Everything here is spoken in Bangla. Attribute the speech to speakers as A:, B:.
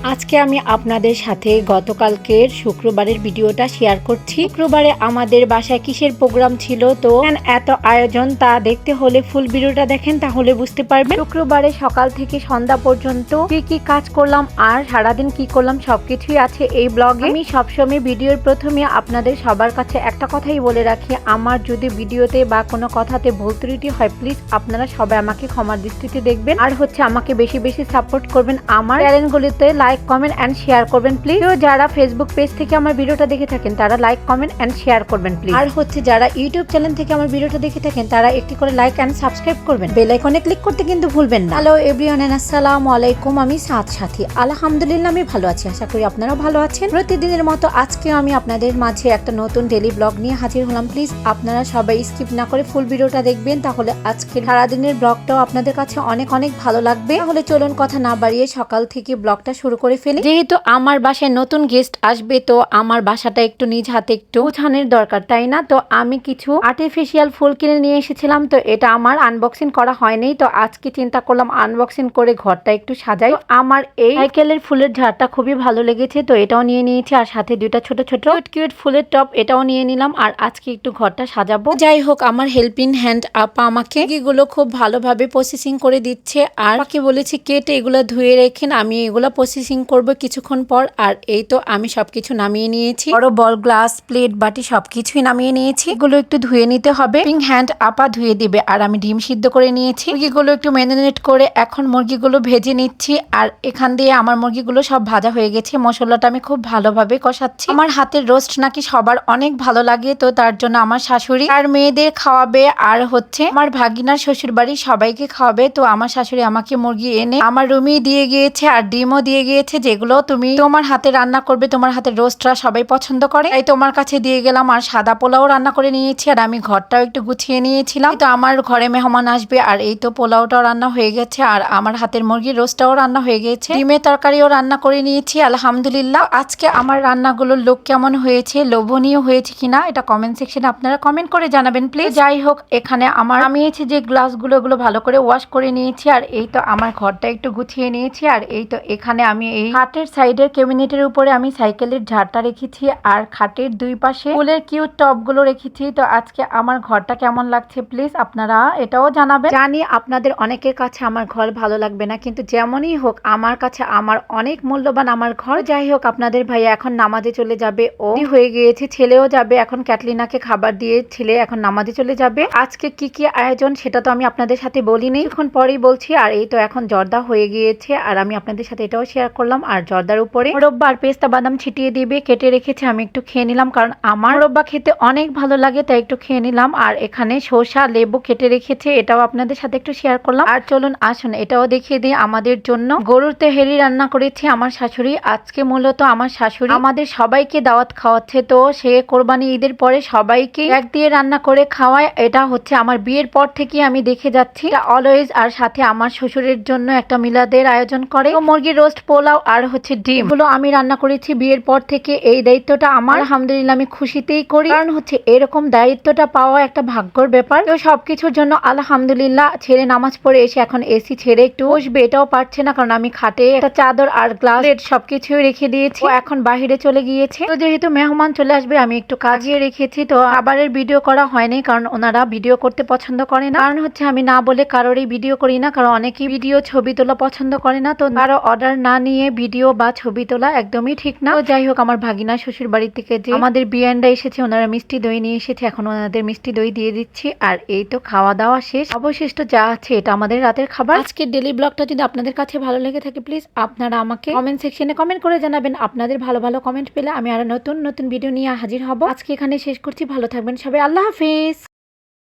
A: আজকে আমি আপনাদের সাথে গতকালকের শুক্রবারের ভিডিওটা শেয়ার করছি। শুক্রবারে আমাদের বাসায় কিসের প্রোগ্রাম ছিল, তো এত আয়োজন তা দেখতে হলে ফুল ভিডিওটা দেখেন, তাহলে বুঝতে পারবেন। শুক্রবারে সকাল থেকে সন্ধ্যা পর্যন্ত কি কাজ করলাম আর সারাদিন কি করলাম সবকিছুই আছে এই ব্লগে। আমি সবসময় ভিডিওর প্রথমে আপনাদের সবার কাছে একটা কথাই বলে রাখি, আমার যদি ভিডিওতে বা কোনো কথাতে ভুল ত্রুটি হয় প্লিজ আপনারা সবাই আমাকে ক্ষমার দৃষ্টিতে দেখবেন, আর আমাকে বেশি বেশি সাপোর্ট করবেন। আমার চ্যানেলগুলিতে লাইক কমেন্ট এন্ড শেয়ার করবেন প্লিজ। তো যারা ফেসবুক পেজ থেকে আমার ভিডিওটা দেখে থাকেন তারা লাইক কমেন্ট এন্ড শেয়ার করবেন প্লিজ। আর যারা ইউটিউব চ্যানেল থেকে আমার ভিডিওটা দেখে থাকেন তারা একটি করে লাইক এন্ড সাবস্ক্রাইব করবেন, বেল আইকনে ক্লিক করতে কিন্তু ভুলবেন না। হ্যালো এভরিওয়ান, আসসালামু আলাইকুম। আমি সাথী আলহামদুলিল্লাহ আমি ভালো আছি, আশা করি আপনারাও ভালো আছেন। প্রতিদিনের মতো আজকেও আমি আপনাদের মাঝে একটা নতুন ডেইলি ব্লগ নিয়ে হাজির হলাম। প্লিজ আপনারা সবাই স্কিপ না করে ফুল ভিডিওটা দেখবেন, তাহলে আজকে সারাদিনের ব্লগটাও আপনাদের কাছে অনেক অনেক ভালো লাগবে। তাহলে চলুন কথা না বাড়িয়ে সকাল থেকে ব্লগটা শুরু করে ফেলি। যেহেতু আমার বাসায় নতুন গেস্ট আসবে, তো আমার বাসাটা একটু নিজ হাতে একটু গোছানোর দরকার, তাই না? তো আমি কিছু আর্টিফিশিয়াল ফুল কিনে নিয়ে এসেছিলাম, তো এটা আমার আনবক্সিং করা হয়নি, তো আজকে চিন্তা করলাম আনবক্সিং করে ঘরটা একটু সাজাই। আমার এই সাইকেলের ফুলের ঝাড়টা খুবই ভালো লেগেছে, তো এটাও নিয়ে নিয়েছি, আর সাথে দুইটা ছোট ছোট কিউট ফুলের টপ এটাও নিয়ে নিলাম, আর আজকে একটু ঘরটা সাজাবো। যাই হোক, আমার হেল্পিং হ্যান্ড আপা আমাকে এগুলো খুব ভালোভাবে প্রসেসিং করে দিচ্ছে, আর আমাকে বলেছে কেটে এগুলো ধুয়ে রেখেন, আমি এগুলো প্রসেসিং করব কিছুক্ষণ পর। আর এই তো আমি সবকিছু নামিয়ে নিয়েছি, বড় বল গ্লাস প্লেট বাটি সবকিছুই নামিয়ে নিয়েছি। এগুলো একটু ধুয়ে নিতে হবে, হেল্পিং হ্যান্ড আপা ধুয়ে দিবে। আর আমি ডিম সিদ্ধ করে নিয়েছি, মুরগিগুলো একটু ম্যারিনেট করে এখন মুরগিগুলো ভেজে নিচ্ছি। আর এখান দিয়ে আমার মুরগিগুলো সব ভাজা হয়ে গেছে, মশলাটা আমি খুব ভালোভাবে কষাচ্ছি। আমার হাতের রোস্ট নাকি সবার অনেক ভালো লাগে, তো তার জন্য আমার শাশুড়ি আর মেয়েদের খাওয়াবে, আর আমার ভাগিনার শ্বশুর বাড়ি সবাইকে খাওয়াবে। তো আমার শাশুড়ি আমাকে মুরগি এনে আমার রুমে দিয়ে গিয়েছে, আর ডিমও দিয়ে গিয়েছে, যেগুলো তুমি তোমার হাতে রান্না করবে, তোমার হাতের রোস্টটা সবাই পছন্দ করে, তাই তোমার কাছে দিয়ে গেলাম। আর সাদা পোলাও রান্না করে নিয়েছি, আর আমি ঘরটাও একটু গুছিয়ে নিয়েছিলাম। তো আমার ঘরে মেহমান আসবে, আর এই তো পোলাওটাও রান্না হয়ে গেছে, আর আমার হাতের মুরগির রোস্টটাও রান্না হয়ে গেছে, ডিমের তরকারিও রান্না করে নিয়েছি আলহামদুলিল্লাহ। আজকে আমার রান্নাগুলোর লোক কেমন হয়েছে, লোভনীয় হয়েছে কিনা এটা কমেন্ট সেকশনে আপনারা কমেন্ট করে জানাবেন প্লিজ। যাই হোক, এখানে আমার নামিয়েছি যে গ্লাসগুলো, এগুলো ভালো করে ওয়াশ করে নিয়েছি, আর এই তো আমার ঘরটা একটু গুছিয়ে নিয়েছি। আর এই তো এখানে আমি এই খাটের সাইডের ক্যাবিনেটের উপরে আমি সাইকেলের ঝাড়টা রেখেছি, আর খাটের দুই পাশে ফুলের কিউট টপগুলো রেখেছি। তো আজকে আমার ঘরটা কেমন লাগছে প্লিজ আপনারা এটাও জানাবেন। জানি আপনাদের অনেকের কাছে আমার ঘর ভালো লাগবে না, কিন্তু যেমনই হোক আমার কাছে আমার অনেক মূল্যবান আমার ঘর। যাই হোক, আপনাদের ভাইয়া এখন নামাজে চলে যাবে, ও হয়ে গিয়েছে, ছেলেও যাবে এখন। ক্যাটলিনাকে খাবার দিয়ে ছেলে এখন নামাজে চলে যাবে। আজকে কি কি আয়োজন সেটা তো আমি আপনাদের সাথে বলিনি, এখন পরেই বলছি। আর এই তো এখন জর্দা হয়ে গিয়েছে, আর আমি আপনাদের সাথে এটাও শেয়ার করলাম। আর জর্দার উপরে মোরব্বা আর পেস্তা বাদাম ছিটিয়ে দিবে, কেটে রেখেছে, আমি একটু খেয়ে নিলাম, কারণ আমার মোরব্বা খেতে অনেক ভালো লাগে, তাই একটু খেয়ে নিলাম। আর এখানে শসা লেবু কেটে রেখেছে, এটাও আপনাদের সাথে একটু শেয়ার করলাম। আর চলুন আসুন এটাও দেখিয়ে দিই। আমাদের জন্য গরুর তেহেরি রান্না করেছে আমার শাশুড়ি। আজকে মূলত আমার শাশুড়ি আমাদের সবাইকে দাওয়াত খাওয়াচ্ছে, তো সে কোরবানি ঈদের পরে সবাইকে এক দিয়ে রান্না করে খাওয়ায়। এটা আমার বিয়ের পর থেকে আমি দেখে যাচ্ছি অলওয়েজ। আর সাথে আমার শ্বশুরের জন্য একটা মিলাদের আয়োজন করে, মুরগির রোস্ট, পোলাও আর ডিম, গুলো আমি রান্না করেছি বিয়ের পর থেকে। এই দায়িত্বটা আমার আলহামদুলিল্লাহ আমি খুশিতেই করি, কারণ এরকম দায়িত্বটা পাওয়া একটা ভাগ্যর ব্যাপার। তো সবকিছুর জন্য আলহামদুলিল্লাহ। ছেড়ে নামাজ পড়ে এসে এখন এসি ছেড়ে একটু বসবে, এটাও পারছে না, কারণ আমি খাটে একটা চাদর আর গ্লাস সবকিছুই রেখে দিয়েছি, এখন বাহিরে চলে গিয়েছে। তো যেহেতু মেহমান চলে আসবে আমি একটু কাজিয়ে রেখেছি, তো খাবারের ভিডিও করা হয়নি, কারণ ওনারা ভিডিও করতে পছন্দ করে না। কারণ আমি না বলে কারোরই ভিডিও করি না, কারণ অনেকেই ভিডিও ছবি তোলা পছন্দ করে না, তো কারো অর্ডার না নিয়ে ভিডিও বা ছবি তোলা একদমই ঠিক না। তো যাই হোক, আমার ভাগিনা শ্বশুর বাড়ি থেকে যে আমাদের বিয়ানরা এসেছে, ওনারা মিষ্টি দই নিয়ে এসেছে, এখন ওনাদের মিষ্টি দই দিয়ে দিচ্ছি। আর এই তো খাওয়া দাওয়া শেষ, অবশিষ্ট যা আছে এটা আমাদের রাতের খাবার। আজকের ডেইলি ব্লগটা যদি আপনাদের কাছে ভালো লেগে থাকে প্লিজ আপনারা আমাকে কমেন্ট সেকশনে কমেন্ট করে জানাবেন। আপনাদের ভালো ভালো কমেন্ট পেলে আমি আরো নতুন নতুন ভিডিও নিয়ে হাজির হব। আজকে এখানে শেষ করছি, ভালো থাকবেন সবাই, আল্লাহ হাফিজ।